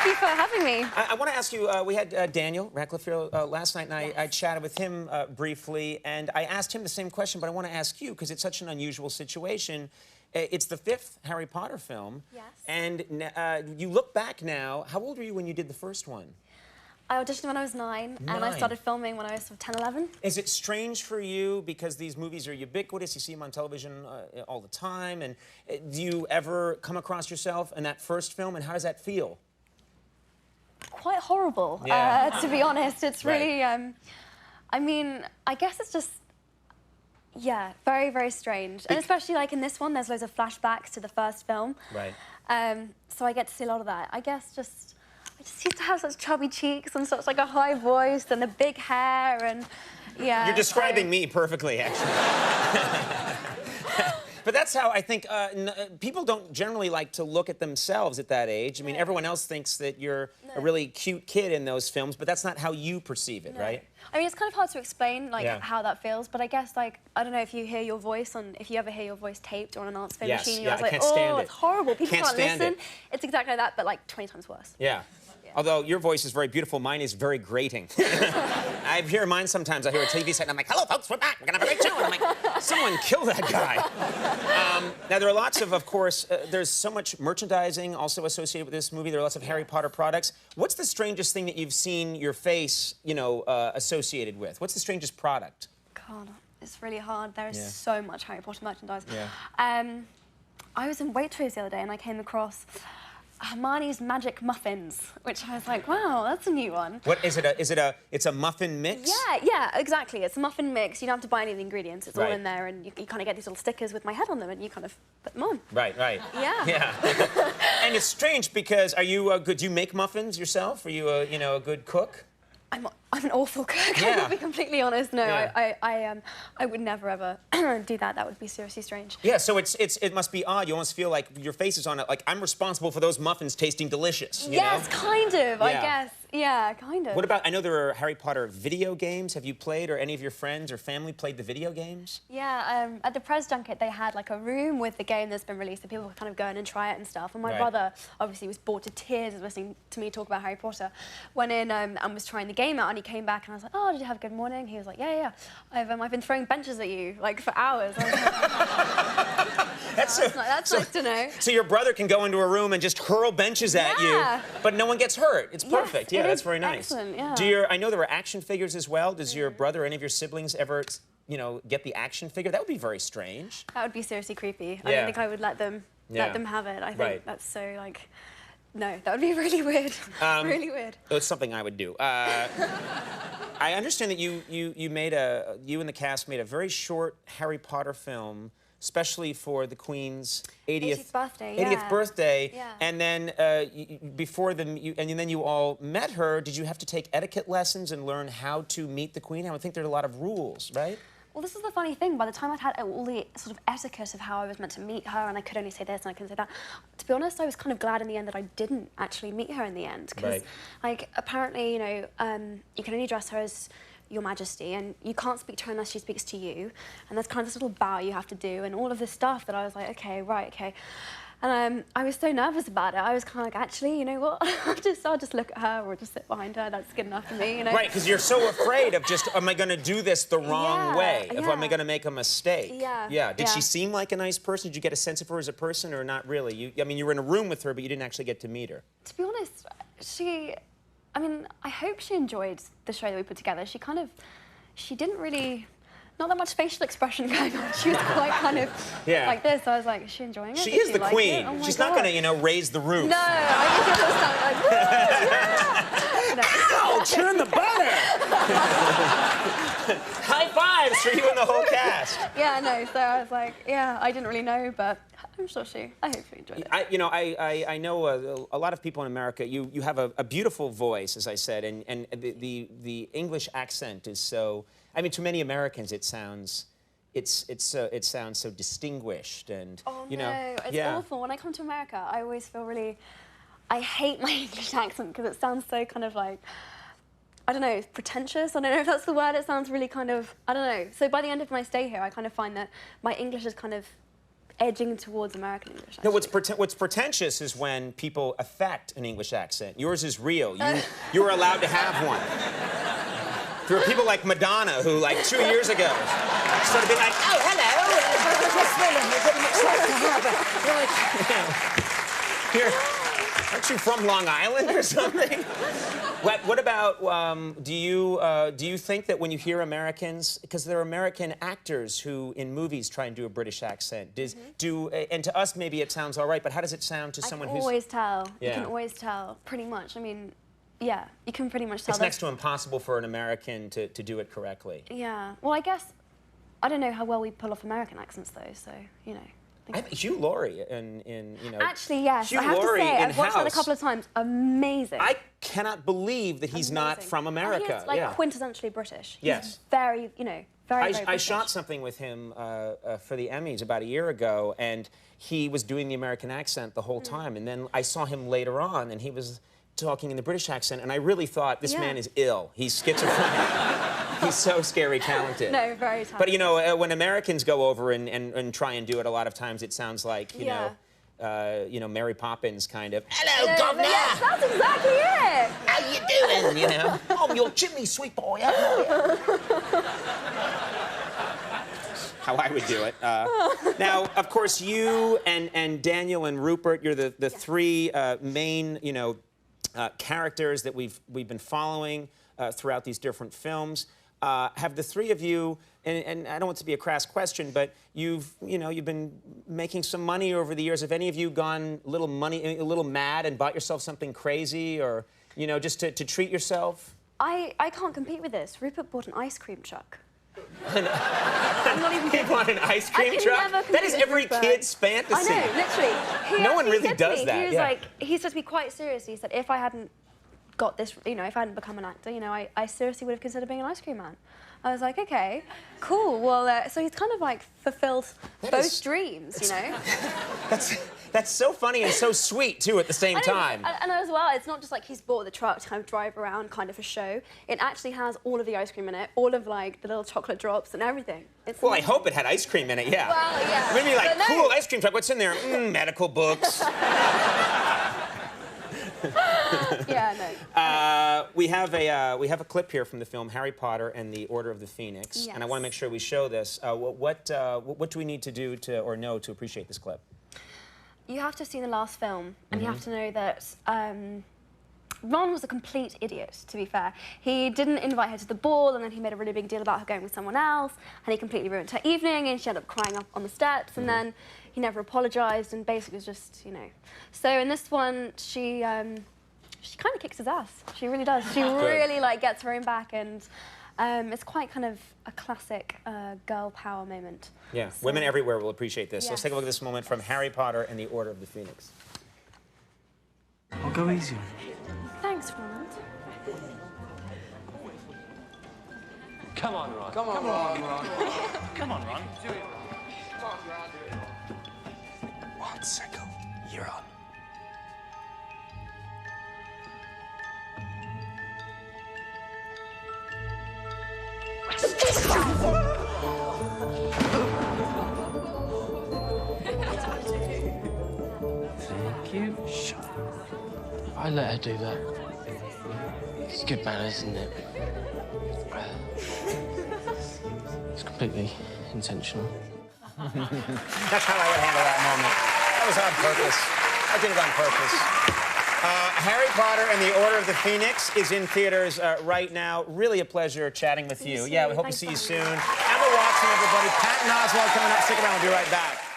you for having me. I want to ask you, we had Daniel Radcliffe here last night, and I chatted with him briefly, and I asked him the same question, but I want to ask you, because it's such an unusual situation. It's the 5th Harry Potter film. Yes. And you look back now, how old were you when you did the first one? I auditioned when I was 9, and I started filming when I was 10, 11. Is it strange for you, because these movies are ubiquitous, you see them on television all the time, and do you ever come across yourself in that first film, and how does that feel? Quite horrible, to be honest. It's really, I mean, I guess it's just, yeah, very, very strange. And especially, like, in this one, there's loads of flashbacks to the first film. Right. So I get to see a lot of that. I guess just, I just used to have such chubby cheeks and such, like, a high voice and the big hair and, yeah. You're describing me perfectly, actually. But that's how I think people don't generally like to look at themselves at that age. I mean, everyone else thinks that you're a really cute kid in those films, but that's not how you perceive it, right? I mean, it's kind of hard to explain, like, how that feels, but I guess, like, I don't know if you hear your voice if you ever hear your voice taped on an answer phone machine, you're like, oh, it's horrible. People can't listen. It's exactly like that, but, like, 20 times worse. Yeah. Although your voice is very beautiful, mine is very grating. I hear mine sometimes. I hear a TV set, and I'm like, hello, folks, we're back. We're going to have a great show. And I'm like, someone kill that guy. Now, there are lots of course, there's so much merchandising also associated with this movie. There are lots of Harry Potter products. What's the strangest thing that you've seen your face, you know, associated with? What's the strangest product? God, it's really hard. There is so much Harry Potter merchandise. Yeah. I was in Waitrose the other day, and I came across Hermione's magic muffins, which I was like, wow, that's a new one. What is it? It's a muffin mix? Yeah, exactly. It's a muffin mix. You don't have to buy any of the ingredients. It's all in there, and you kind of get these little stickers with my head on them, and you kind of put them on. Right. Yeah. Yeah. And it's strange because are you good? Do you make muffins yourself? Are you a good cook? I'm an awful cook. I will be completely honest. No, I would never ever do that. That would be seriously strange. Yeah, so it must be odd. You almost feel like your face is on it. Like I'm responsible for those muffins tasting delicious. You know? Kind of. I guess. Yeah, kind of. What about? I know there are Harry Potter video games. Have you played, or any of your friends or family played the video games? Yeah. At the press junket, they had like a room with the game that's been released, so people could kind of go in and try it and stuff. And my brother obviously was bored to tears listening to me talk about Harry Potter. Went in and was trying the game out, and he came back and I was like, oh, did you have a good morning? He was like, yeah. I've been throwing benches at you like for hours. I was like, that's nice to know. So your brother can go into a room and just hurl benches at you, but no one gets hurt. It's perfect. Yeah, that's very nice. Excellent, yeah. I know there were action figures as well. Does your brother or any of your siblings ever, get the action figure? That would be very strange. That would be seriously creepy. I don't think I would let them have it. I think that's so like. No, that would be really weird. Really weird. It's something I would do. I understand that you and the cast made a very short Harry Potter film, especially for the Queen's 80th birthday. 80th birthday. Yeah. And then and then you all met her. Did you have to take etiquette lessons and learn how to meet the Queen? I would think there are a lot of rules, right? Well, this is the funny thing. By the time I'd had all the sort of etiquette of how I was meant to meet her, and I could only say this and I couldn't say that, to be honest, I was kind of glad in the end that I didn't actually meet her in the end. Because, like, apparently, you can only address her as Your Majesty, and you can't speak to her unless she speaks to you. And there's kind of this little bow you have to do, and all of this stuff that I was like, okay. And I was so nervous about it. I was kind of like, actually, you know what? I'll just look at her or just sit behind her. That's good enough for me, you know? Right, because you're so afraid of just, am I going to do this the wrong way? Am I going to make a mistake? Yeah. Did she seem like a nice person? Did you get a sense of her as a person or not really? I mean, you were in a room with her, but you didn't actually get to meet her. To be honest, I hope she enjoyed the show that we put together. She didn't really... Not that much facial expression going on. She was quite kind of like this. I was like, is she enjoying it? She is the queen. Oh, she's not going to, raise the roof. No, I just like, ow, turn the butter. High fives for you and the whole cast. Yeah, no, so I was like, I didn't really know, but I'm sure I hope she enjoyed it. I know a lot of people in America, you have a beautiful voice, as I said, and the English accent is so... I mean, to many Americans, it sounds so distinguished and it's awful. When I come to America, I always feel I hate my English accent because it sounds so kind of like, I don't know, pretentious. I don't know if that's the word. It sounds really kind of, I don't know. So by the end of my stay here, I kind of find that my English is kind of edging towards American English. No, what's pretentious is when people affect an English accent. Yours is real. You were allowed to have one. There were people like Madonna who, like 2 years ago, started being like, "Oh, hello, aren't you from Long Island or something?" What about, do you think that when you hear Americans, because there are American actors who in movies try and do a British accent, and to us maybe it sounds all right, but how does it sound to someone who's... You can always tell. Yeah. You can always tell, pretty much. I mean, yeah, you can pretty much tell. It's next to impossible for an American to do it correctly. Yeah. Well, I guess, I don't know how well we pull off American accents, though, so, you know. Hugh Laurie in you know... Actually, yes. Hugh I have Laurie to say, I've watched that a House. couple of times. Amazing. I cannot believe that he's not from America. He is, like, quintessentially British. Yes. He's very, you know, very I British. shot something with him for the Emmys about a year ago, and he was doing the American accent the whole time. And then I saw him later on, and he was talking in the British accent, and I really thought, this man is ill. He's schizophrenic. He's so scary talented. No, very talented. But, you know, when Americans go over and try and do it, a lot of times it sounds like, you know, Mary Poppins kind of, "Hello, governor!" Yes, that's exactly it! "How you doing?" You know? "I'm your chimney sweep boy." How I would do it. Now, of course, you and Daniel and Rupert, you're the three main, you know, characters that we've been following throughout these different films. Have the three of you, and I don't want it to be a crass question, but you've been making some money over the years. Have any of you gone a little mad and bought yourself something crazy, or, you know, just to treat yourself? I can't compete with this. Rupert bought an ice cream truck. I'm not even He bought an ice cream truck? That is every kid's fantasy. I know, literally. No one really does that. He was like, he said to me quite seriously, he said, if I hadn't got this, you know, if I hadn't become an actor, you know, I seriously would have considered being an ice cream man. I was like, okay, cool. Well, so he's kind of like fulfilled both dreams, you know? That's so funny and so sweet, too, at the same time. And as well, it's not just like he's bought the truck to kind of drive around kind of a show. It actually has all of the ice cream in it, all of, like, the little chocolate drops and everything. It's well, amazing. I hope it had ice cream in it, yeah. Well, yeah. Maybe like, cool ice cream truck, what's in there? Medical books. Yeah, no. We have a clip here from the film Harry Potter and the Order of the Phoenix, yes. and I want to make sure we show this. What do we need to do or know to appreciate this clip? You have to see the last film, and you have to know that Ron was a complete idiot, to be fair. He didn't invite her to the ball, and then he made a really big deal about her going with someone else, and he completely ruined her evening, and she ended up crying up on the steps, and then he never apologized, and basically was just, you know. So in this one, she kind of kicks his ass. She really does. She really, like, gets her own back, and it's quite kind of a classic girl power moment. Yeah, so, women everywhere will appreciate this. Yes. Let's take a look at this moment from Harry Potter and the Order of the Phoenix. I'll go easy on you. Thanks, Ronald. Come on, Ron. Come on, Ron. Come on, Ron. Do it. 1 second. You're on. Thank you. Shut up. I let her do that. It's good manners, isn't it? It's completely intentional. That's how I would handle that moment. That was on purpose. I did it on purpose. Harry Potter and the Order of the Phoenix is in theaters right now. Really a pleasure chatting with you. Yeah, we hope to see you soon. Emma Watson, everybody. Patton Oswalt coming up. Stick around. We'll be right back.